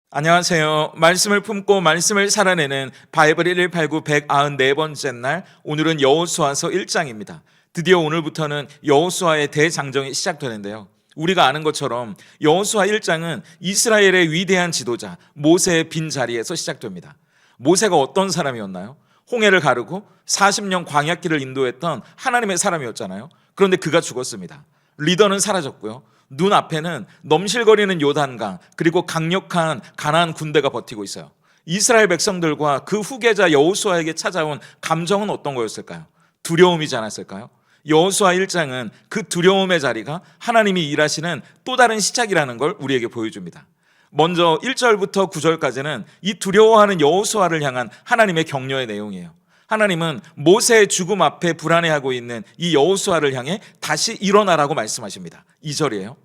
안녕하세요. 말씀을 품고 말씀을 살아내는 바이블 189 194번째 날, 오늘은 여호수아서 1장입니다. 드디어 오늘부터는 여호수아의 대장정이 시작되는데요. 우리가 아는 것처럼 여호수아 1장은 이스라엘의 위대한 지도자 모세의 빈자리에서 시작됩니다. 모세가 어떤 사람이었나요? 홍해를 가르고 40년 광야길을 인도했던 하나님의 사람이었잖아요. 그런데 그가 죽었습니다. 리더는 사라졌고요. 눈앞에는 넘실거리는 요단강, 그리고 강력한 가나안 군대가 버티고 있어요. 이스라엘 백성들과 그 후계자 여호수아에게 찾아온 감정은 어떤 거였을까요? 두려움이지 않았을까요? 여호수아 1장은 그 두려움의 자리가 하나님이 일하시는 또 다른 시작이라는 걸 우리에게 보여줍니다. 먼저 1절부터 9절까지는 이 두려워하는 여호수아를 향한 하나님의 격려의 내용이에요. 하나님은 모세의 죽음 앞에 불안해하고 있는 이 여호수아를 향해 다시 일어나라고 말씀하십니다. 2절이에요.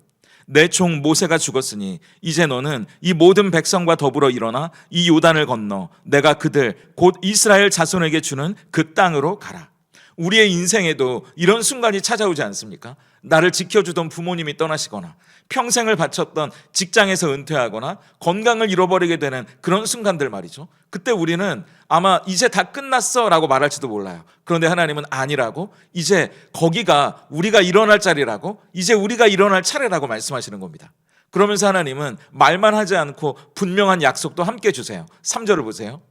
내 종 모세가 죽었으니 이제 너는 이 모든 백성과 더불어 일어나 이 요단을 건너 내가 그들 곧 이스라엘 자손에게 주는 그 땅으로 가라. 우리의 인생에도 이런 순간이 찾아오지 않습니까? 나를 지켜주던 부모님이 떠나시거나 평생을 바쳤던 직장에서 은퇴하거나 건강을 잃어버리게 되는 그런 순간들 말이죠. 그때 우리는 아마 이제 다 끝났어 라고 말할지도 몰라요. 그런데 하나님은 아니라고, 이제 거기가 우리가 일어날 자리라고, 이제 우리가 일어날 차례라고 말씀하시는 겁니다. 그러면서 하나님은 말만 하지 않고 분명한 약속도 함께 주세요. 3절을 보세요.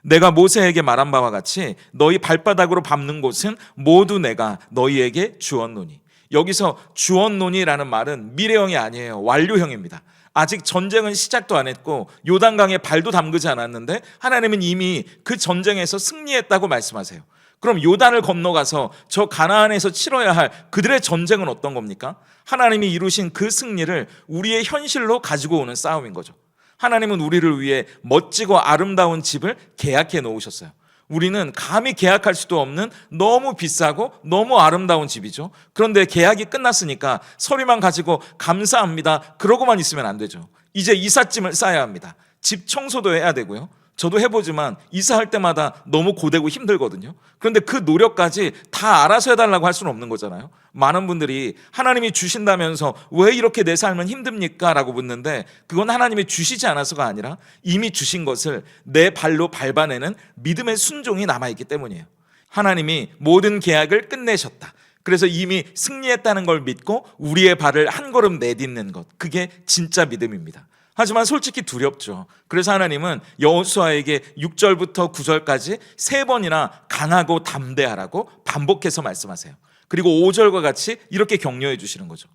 내가 모세에게 말한 바와 같이 너희 발바닥으로 밟는 곳은 모두 내가 너희에게 주었노니. 여기서 주었노니라는 말은 미래형이 아니에요. 완료형입니다. 아직 전쟁은 시작도 안 했고 요단강에 발도 담그지 않았는데 하나님은 이미 그 전쟁에서 승리했다고 말씀하세요. 그럼 요단을 건너가서 저 가나안에서 치러야 할 그들의 전쟁은 어떤 겁니까? 하나님이 이루신 그 승리를 우리의 현실로 가지고 오는 싸움인 거죠. 하나님은 우리를 위해 멋지고 아름다운 집을 계약해 놓으셨어요. 우리는 감히 계약할 수도 없는 너무 비싸고 너무 아름다운 집이죠. 그런데 계약이 끝났으니까 서류만 가지고 감사합니다 그러고만 있으면 안 되죠. 이제 이삿짐을 싸야 합니다. 집 청소도 해야 되고요. 저도 해보지만 이사할 때마다 너무 고되고 힘들거든요. 그런데 그 노력까지 다 알아서 해달라고 할 수는 없는 거잖아요. 많은 분들이 하나님이 주신다면서 왜 이렇게 내 삶은 힘듭니까? 라고 묻는데, 그건 하나님이 주시지 않아서가 아니라 이미 주신 것을 내 발로 밟아내는 믿음의 순종이 남아있기 때문이에요. 하나님이 모든 계약을 끝내셨다. 그래서 이미 승리했다는 걸 믿고 우리의 발을 한 걸음 내딛는 것, 그게 진짜 믿음입니다. 하지만 솔직히 두렵죠. 그래서 하나님은 여호수아에게 6절부터 9절까지 3번이나 강하고 담대하라고 반복해서 말씀하세요. 그리고 5절과 같이 이렇게 격려해 주시는 거죠.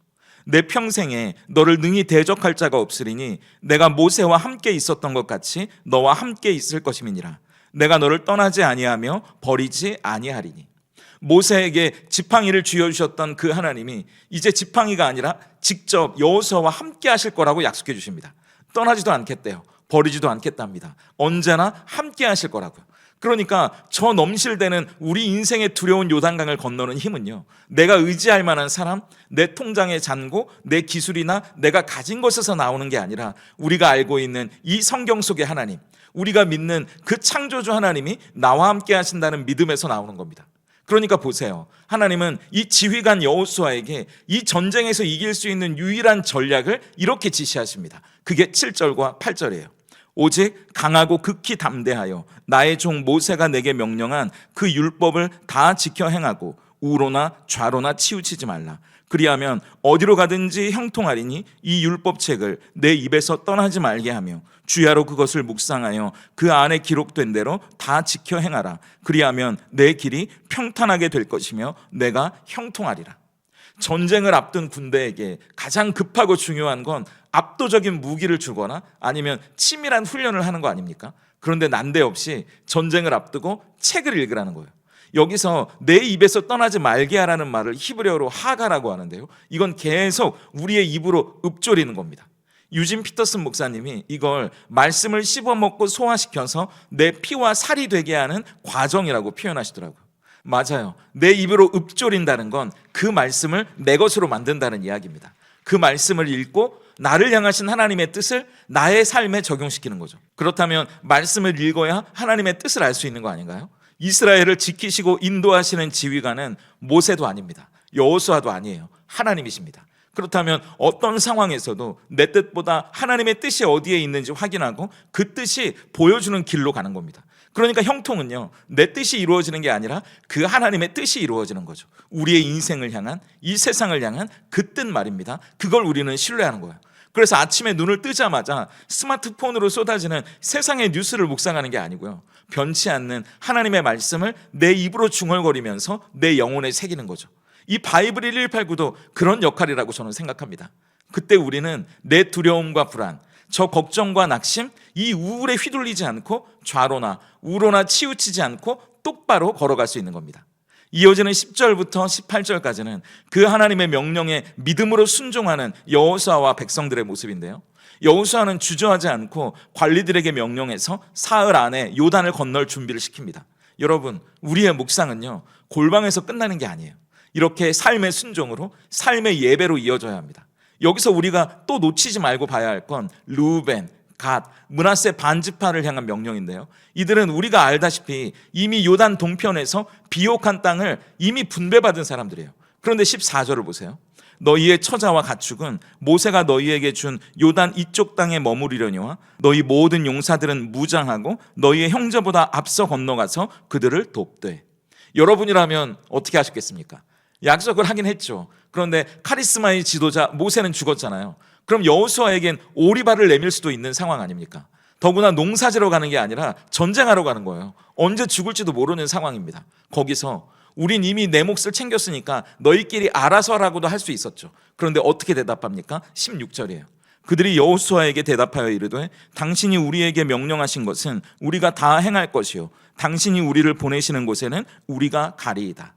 내 평생에 너를 능히 대적할 자가 없으리니 내가 모세와 함께 있었던 것 같이 너와 함께 있을 것임이니라. 내가 너를 떠나지 아니하며 버리지 아니하리니. 모세에게 지팡이를 쥐어주셨던 그 하나님이 이제 지팡이가 아니라 직접 여호수아와 함께 하실 거라고 약속해 주십니다. 떠나지도 않겠대요. 버리지도 않겠답니다. 언제나 함께 하실 거라고요. 그러니까 저 넘실대는 우리 인생의 두려운 요단강을 건너는 힘은요, 내가 의지할 만한 사람, 내 통장의 잔고, 내 기술이나 내가 가진 것에서 나오는 게 아니라 우리가 알고 있는 이 성경 속의 하나님, 우리가 믿는 그 창조주 하나님이 나와 함께 하신다는 믿음에서 나오는 겁니다. 그러니까 보세요. 하나님은 이 지휘관 여호수아에게 이 전쟁에서 이길 수 있는 유일한 전략을 이렇게 지시하십니다. 그게 7절과 8절이에요. 오직 강하고 극히 담대하여 나의 종 모세가 내게 명령한 그 율법을 다 지켜 행하고 우로나 좌로나 치우치지 말라. 그리하면 어디로 가든지 형통하리니 이 율법책을 내 입에서 떠나지 말게 하며 주야로 그것을 묵상하여 그 안에 기록된 대로 다 지켜 행하라. 그리하면 내 길이 평탄하게 될 것이며 내가 형통하리라. 전쟁을 앞둔 군대에게 가장 급하고 중요한 건 압도적인 무기를 주거나 아니면 치밀한 훈련을 하는 거 아닙니까? 그런데 난데없이 전쟁을 앞두고 책을 읽으라는 거예요. 여기서 내 입에서 떠나지 말게 하라는 말을 히브리어로 하가라고 하는데요, 이건 계속 우리의 입으로 읊조리는 겁니다. 유진 피터슨 목사님이 이걸 말씀을 씹어먹고 소화시켜서 내 피와 살이 되게 하는 과정이라고 표현하시더라고요. 맞아요. 내 입으로 읊조린다는 건 그 말씀을 내 것으로 만든다는 이야기입니다. 그 말씀을 읽고 나를 향하신 하나님의 뜻을 나의 삶에 적용시키는 거죠. 그렇다면 말씀을 읽어야 하나님의 뜻을 알 수 있는 거 아닌가요? 이스라엘을 지키시고 인도하시는 지휘관은 모세도 아닙니다. 여호수아도 아니에요. 하나님이십니다. 그렇다면 어떤 상황에서도 내 뜻보다 하나님의 뜻이 어디에 있는지 확인하고 그 뜻이 보여주는 길로 가는 겁니다. 그러니까 형통은요, 내 뜻이 이루어지는 게 아니라 그 하나님의 뜻이 이루어지는 거죠. 우리의 인생을 향한, 이 세상을 향한 그 뜻 말입니다. 그걸 우리는 신뢰하는 거예요. 그래서 아침에 눈을 뜨자마자 스마트폰으로 쏟아지는 세상의 뉴스를 묵상하는 게 아니고요, 변치 않는 하나님의 말씀을 내 입으로 중얼거리면서 내 영혼에 새기는 거죠. 이 바이블 1189도 그런 역할이라고 저는 생각합니다. 그때 우리는 내 두려움과 불안, 저 걱정과 낙심, 이 우울에 휘둘리지 않고 좌로나 우로나 치우치지 않고 똑바로 걸어갈 수 있는 겁니다. 이어지는 10절부터 18절까지는 그 하나님의 명령에 믿음으로 순종하는 여호수아와 백성들의 모습인데요, 여호수아는 주저하지 않고 관리들에게 명령해서 사흘 안에 요단을 건널 준비를 시킵니다. 여러분, 우리의 묵상은요, 골방에서 끝나는 게 아니에요. 이렇게 삶의 순종으로, 삶의 예배로 이어져야 합니다. 여기서 우리가 또 놓치지 말고 봐야 할 건 르우벤, 갓, 므낫세 반지파를 향한 명령인데요, 이들은 우리가 알다시피 이미 요단 동편에서 비옥한 땅을 이미 분배받은 사람들이에요. 그런데 14절을 보세요. 너희의 처자와 가축은 모세가 너희에게 준 요단 이쪽 땅에 머무르려니와 너희 모든 용사들은 무장하고 너희의 형제보다 앞서 건너가서 그들을 돕되. 여러분이라면 어떻게 하셨겠습니까? 약속을 하긴 했죠. 그런데 카리스마의 지도자 모세는 죽었잖아요. 그럼 여호수아에겐 오리발을 내밀 수도 있는 상황 아닙니까? 더구나 농사지러 가는 게 아니라 전쟁하러 가는 거예요. 언제 죽을지도 모르는 상황입니다. 거기서 우린 이미 내 몫을 챙겼으니까 너희끼리 알아서 하라고도 할 수 있었죠. 그런데 어떻게 대답합니까? 16절이에요. 그들이 여호수아에게 대답하여 이르되 당신이 우리에게 명령하신 것은 우리가 다 행할 것이요 당신이 우리를 보내시는 곳에는 우리가 가리이다.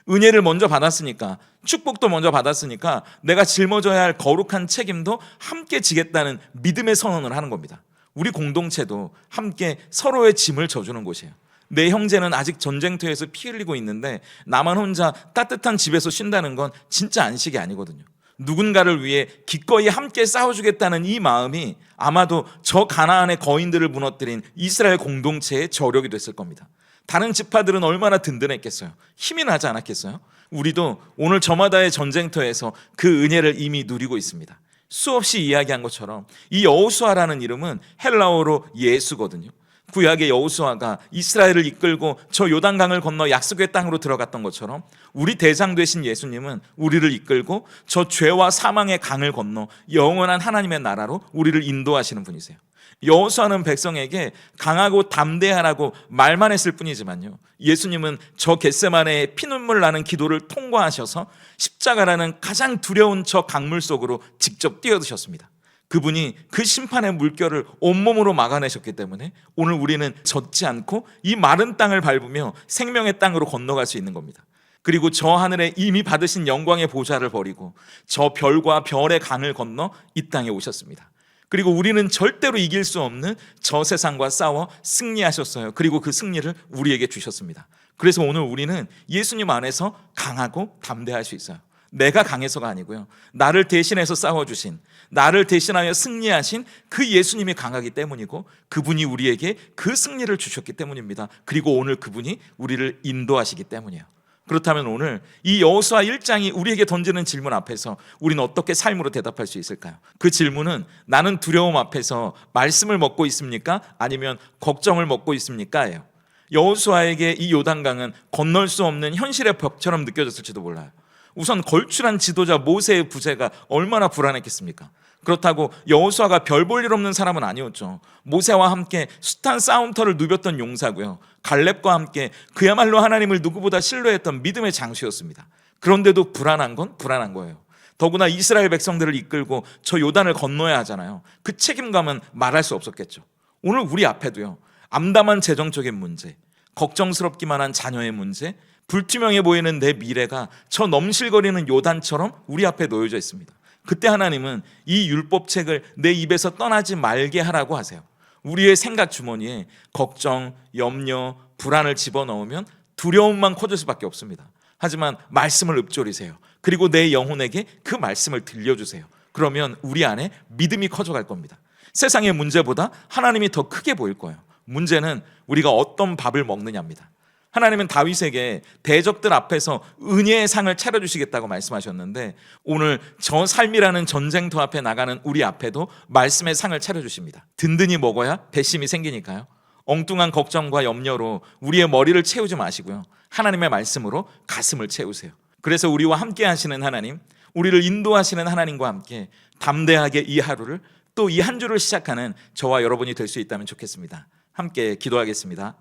은혜를 먼저 받았으니까, 축복도 먼저 받았으니까 내가 짊어져야 할 거룩한 책임도 함께 지겠다는 믿음의 선언을 하는 겁니다. 우리 공동체도 함께 서로의 짐을 져주는 곳이에요. 내 형제는 아직 전쟁터에서 피 흘리고 있는데 나만 혼자 따뜻한 집에서 쉰다는 건 진짜 안식이 아니거든요. 누군가를 위해 기꺼이 함께 싸워주겠다는 이 마음이 아마도 저 가나안의 거인들을 무너뜨린 이스라엘 공동체의 저력이 됐을 겁니다. 다른 지파들은 얼마나 든든했겠어요? 힘이 나지 않았겠어요? 우리도 오늘 저마다의 전쟁터에서 그 은혜를 이미 누리고 있습니다. 수없이 이야기한 것처럼 이 여호수아라는 이름은 헬라어로 예수거든요. 구약의 여호수아가 이스라엘을 이끌고 저 요단강을 건너 약속의 땅으로 들어갔던 것처럼 우리 대장 되신 예수님은 우리를 이끌고 저 죄와 사망의 강을 건너 영원한 하나님의 나라로 우리를 인도하시는 분이세요. 여호수아는 백성에게 강하고 담대하라고 말만 했을 뿐이지만요, 예수님은 저 겟세마네의 피눈물 나는 기도를 통과하셔서 십자가라는 가장 두려운 저 강물 속으로 직접 뛰어드셨습니다. 그분이 그 심판의 물결을 온몸으로 막아내셨기 때문에 오늘 우리는 젖지 않고 이 마른 땅을 밟으며 생명의 땅으로 건너갈 수 있는 겁니다. 그리고 저 하늘에 이미 받으신 영광의 보좌를 버리고 저 별과 별의 강을 건너 이 땅에 오셨습니다. 그리고 우리는 절대로 이길 수 없는 저 세상과 싸워 승리하셨어요. 그리고 그 승리를 우리에게 주셨습니다. 그래서 오늘 우리는 예수님 안에서 강하고 담대할 수 있어요. 내가 강해서가 아니고요, 나를 대신해서 싸워주신, 나를 대신하여 승리하신 그 예수님이 강하기 때문이고 그분이 우리에게 그 승리를 주셨기 때문입니다. 그리고 오늘 그분이 우리를 인도하시기 때문이에요. 그렇다면 오늘 이 여호수아 1장이 우리에게 던지는 질문 앞에서 우리는 어떻게 삶으로 대답할 수 있을까요? 그 질문은 나는 두려움 앞에서 말씀을 먹고 있습니까? 아니면 걱정을 먹고 있습니까? 예요. 여호수아에게 이 요단강은 건널 수 없는 현실의 벽처럼 느껴졌을지도 몰라요. 우선 걸출한 지도자 모세의 부재가 얼마나 불안했겠습니까? 그렇다고 여호수아가 별 볼 일 없는 사람은 아니었죠. 모세와 함께 숱한 싸움터를 누볐던 용사고요, 갈렙과 함께 그야말로 하나님을 누구보다 신뢰했던 믿음의 장수였습니다. 그런데도 불안한 건 불안한 거예요. 더구나 이스라엘 백성들을 이끌고 저 요단을 건너야 하잖아요. 그 책임감은 말할 수 없었겠죠. 오늘 우리 앞에도요, 암담한 재정적인 문제, 걱정스럽기만 한 자녀의 문제, 불투명해 보이는 내 미래가 저 넘실거리는 요단처럼 우리 앞에 놓여져 있습니다. 그때 하나님은 이 율법책을 내 입에서 떠나지 말게 하라고 하세요. 우리의 생각 주머니에 걱정, 염려, 불안을 집어넣으면 두려움만 커질 수밖에 없습니다. 하지만 말씀을 읊조리세요. 그리고 내 영혼에게 그 말씀을 들려주세요. 그러면 우리 안에 믿음이 커져갈 겁니다. 세상의 문제보다 하나님이 더 크게 보일 거예요. 문제는 우리가 어떤 밥을 먹느냐입니다. 하나님은 다윗에게 대적들 앞에서 은혜의 상을 차려주시겠다고 말씀하셨는데, 오늘 저 삶이라는 전쟁터 앞에 나가는 우리 앞에도 말씀의 상을 차려주십니다. 든든히 먹어야 배심이 생기니까요. 엉뚱한 걱정과 염려로 우리의 머리를 채우지 마시고요, 하나님의 말씀으로 가슴을 채우세요. 그래서 우리와 함께 하시는 하나님, 우리를 인도하시는 하나님과 함께 담대하게 이 하루를, 또 이 한 주를 시작하는 저와 여러분이 될 수 있다면 좋겠습니다. 함께 기도하겠습니다.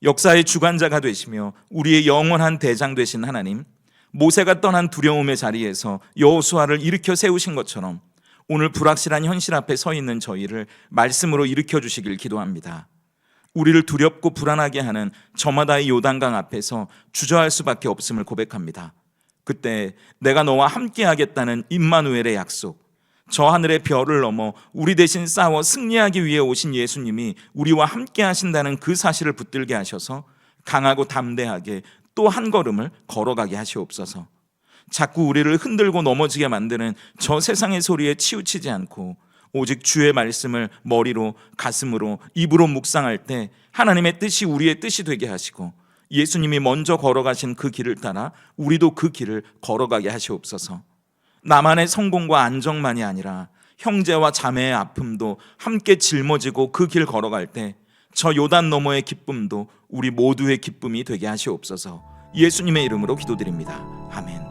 역사의 주관자가 되시며 우리의 영원한 대장 되신 하나님, 모세가 떠난 두려움의 자리에서 여호수아를 일으켜 세우신 것처럼 오늘 불확실한 현실 앞에 서 있는 저희를 말씀으로 일으켜 주시길 기도합니다. 우리를 두렵고 불안하게 하는 저마다의 요단강 앞에서 주저할 수밖에 없음을 고백합니다. 그때 내가 너와 함께 하겠다는 임마누엘의 약속, 저 하늘의 별을 넘어 우리 대신 싸워 승리하기 위해 오신 예수님이 우리와 함께 하신다는 그 사실을 붙들게 하셔서 강하고 담대하게 또 한 걸음을 걸어가게 하시옵소서. 자꾸 우리를 흔들고 넘어지게 만드는 저 세상의 소리에 치우치지 않고 오직 주의 말씀을 머리로, 가슴으로, 입으로 묵상할 때 하나님의 뜻이 우리의 뜻이 되게 하시고, 예수님이 먼저 걸어가신 그 길을 따라 우리도 그 길을 걸어가게 하시옵소서. 나만의 성공과 안정만이 아니라 형제와 자매의 아픔도 함께 짊어지고 그 길 걸어갈 때 저 요단 너머의 기쁨도 우리 모두의 기쁨이 되게 하시옵소서. 예수님의 이름으로 기도드립니다. 아멘.